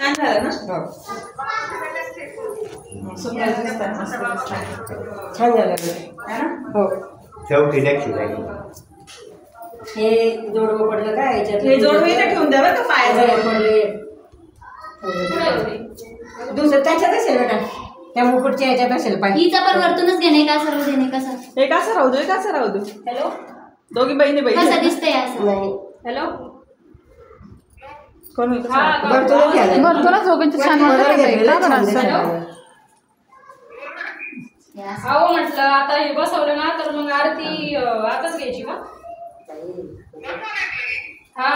छान झालं ना? छान झालं हो. चौकी नक्की नाही. हे जोडवं पडलं का याच्यात? हे जोडवे इथे ठेवून द्यावं का पायाजवळ पडले दुसरं त्याच्यात असेल बेटा, त्या मुकुटच्या याच्यात असेल पाय. हिचा पण वरतूनच घेणे का सर्व देणे कसा? एक असं राहू दे, एक असं राहू दे. हॅलो, दोघी बहिणी कसा दिसतंय असं? नाही हॅलो, कोण भरतूनच घ्यायला. भरतूनच दोघांचं छान वाटत आहे. का बरं असं? अहो म्हटलं आता हे बसवलं ना तर मग आरती आताच घ्यायची का? हा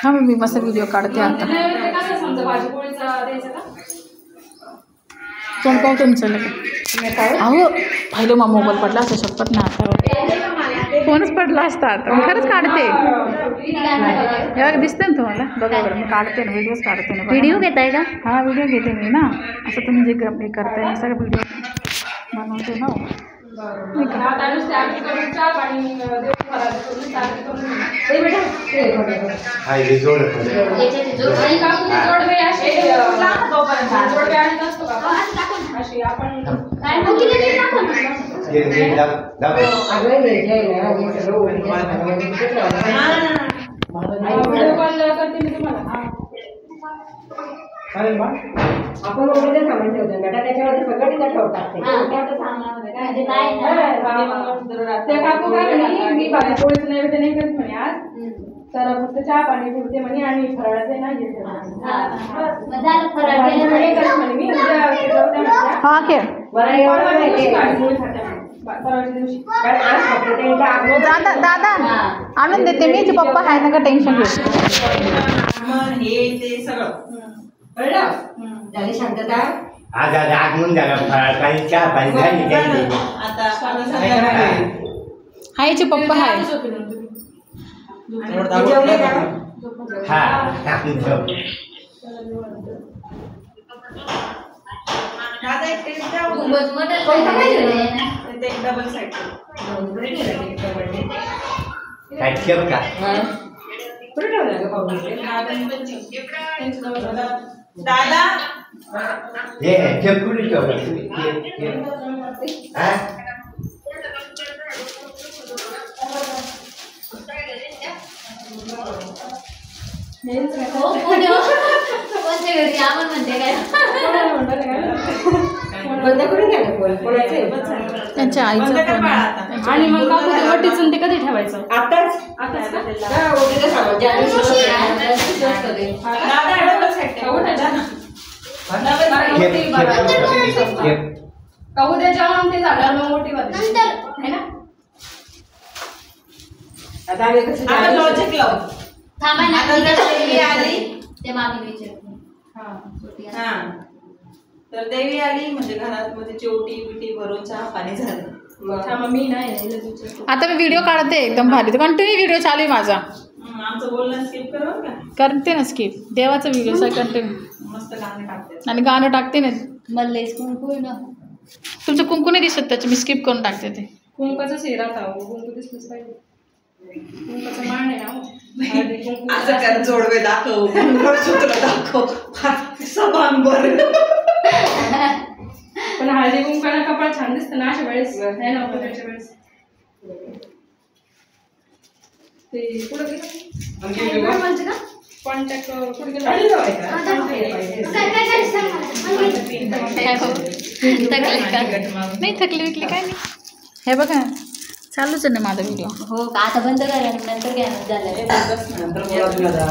हा मी मस्त व्हिडिओ काढते आता. नैवेद्य कसं समजा भाजी पोळीचा द्यायचा का? कोण पाहू तुमचं लगे? अहो पाहिलं मग मोबाईल पडला असं शपथ ना आता फोनच पडला असता. आता मी खरंच काढते. एवढा दिसतंय ना तुम्हाला? बघा बरं मी काढते ना, व्हिडिओज काढते ना. व्हिडिओ घेताय का? हा व्हिडिओ घेते मी ना. असं तुम्ही जे हे करताय ना सगळं व्हिडिओ बनवते ना. आता नुसते आरती करून चहा पाणी देऊन फराळ करून आरती करून हे जोड आणि काकूचे जोडवे असे तोपर्यंत जोडवे आणत असतो का अशी आपण काय व्हिडिओ कॉल करते मी तुम्हाला. आपण वगैरे सामान ठेवतो बेटा, त्याच्यामध्ये सगळं तिथं ठेवतात ते. म्हणजे काय ना? त्या काकू काय म्हणे, मी भाजी पोळीचं नैवेद्य नाही करत म्हणे आज, तर फक्त चहा पाणी पुरते म्हणे आणि फराळाचं नाही घेत झालं फराळ केलं म्हणे. करत म्हणे मी उद्या जेवते म्हणे. हा खेळ बरं एवढं माहिती आहे. भाजी पोळी खाते म्हणे. फराळच्या दिवशी कारण आज फक्त ते एकदा आपण दादा दादा आणून देते मी. जे पप्पा आहे ना का टेन्शन घेऊ. आगमन हे ते सगळं कळलं. झाली शांतता. आज आज आगमन झालं, फराळ पाणी चहा पाणी झाली काही आता संध्याकाळी हा याचे पप्पा आहे. जेवले का? हा दादा एक टेस्ट द्या. खूपच मोठं कोणतं पाहिजे ना? ते एक डबल साईड कुठे ठेवलं ते बर्थडे? काय ठेव का? कुठे ठेवलं गं पाहुणे? दादा हे ठेव कुठे ठेवलं तुम्ही? हा हो कोणत्या घरी आपण म्हणते काय? बंद करून घ्या ना फोन. कोणाचं आहे? त्यांच्या आईचा बंद कर फोन बाळा आहे. आता. आणि मग काकू ते वटीचं ते कधी ठेवायचं? आताच आताच का? हा, ओटीचं सामान ज्या दिवशी असतं ते. दादा डबल साईड ठेव. डबल साईड ठेव. का उद्या जेवण ते झाल्यावर मग मोठी बाजू है ना? आता आम्ही कसं आता लॉजिक लाव. थांबा ना, आता जर देवी आली ते मामी विचारते. हा तर देवी आली म्हणजे घरात मध्ये चिवटी बिटी भरून चहा पाणी झालं. थांबा मी नाही लगेच विचारते. आता मी व्हिडिओ काढते एकदम भारी. कंटिन्यू व्हिडिओ चालू आहे माझा. आमचं बोलणं स्किप करू का? करते ना स्किप. देवाचा व्हिडिओ सगळं कंटिन्यू. मस्त गाणे टाकते. आणि गाणं टाकते ना. मल्लेश कुंकू ना. तुमचं कुंकू नाही दिसत त्याचे, मी स्किप करून टाकते ते. कुंकाचा सेरा था कुंकू दिसलंच पाहिजे. कुंकाचा मान आहे ना हो. हळदी कुंकू असं कर, जोडवे दाखव, मंगळसूत्र दाखव, समान बर. पण हळदी कुंकाला कपाळ छान दिसतं ना अशा वेळेस, नाही ना त्याच्या वेळेस. ते पुढे गेलं म्हणजे ना कॉन्टॅक्ट पुढे गेलं नाही थकली विकली काय नाही. हे बघा चालूच आहे ना माझा व्हिडिओ. हो का? आता बंद करा नंतर घ्या झालं. बस नंतर बोला तुला.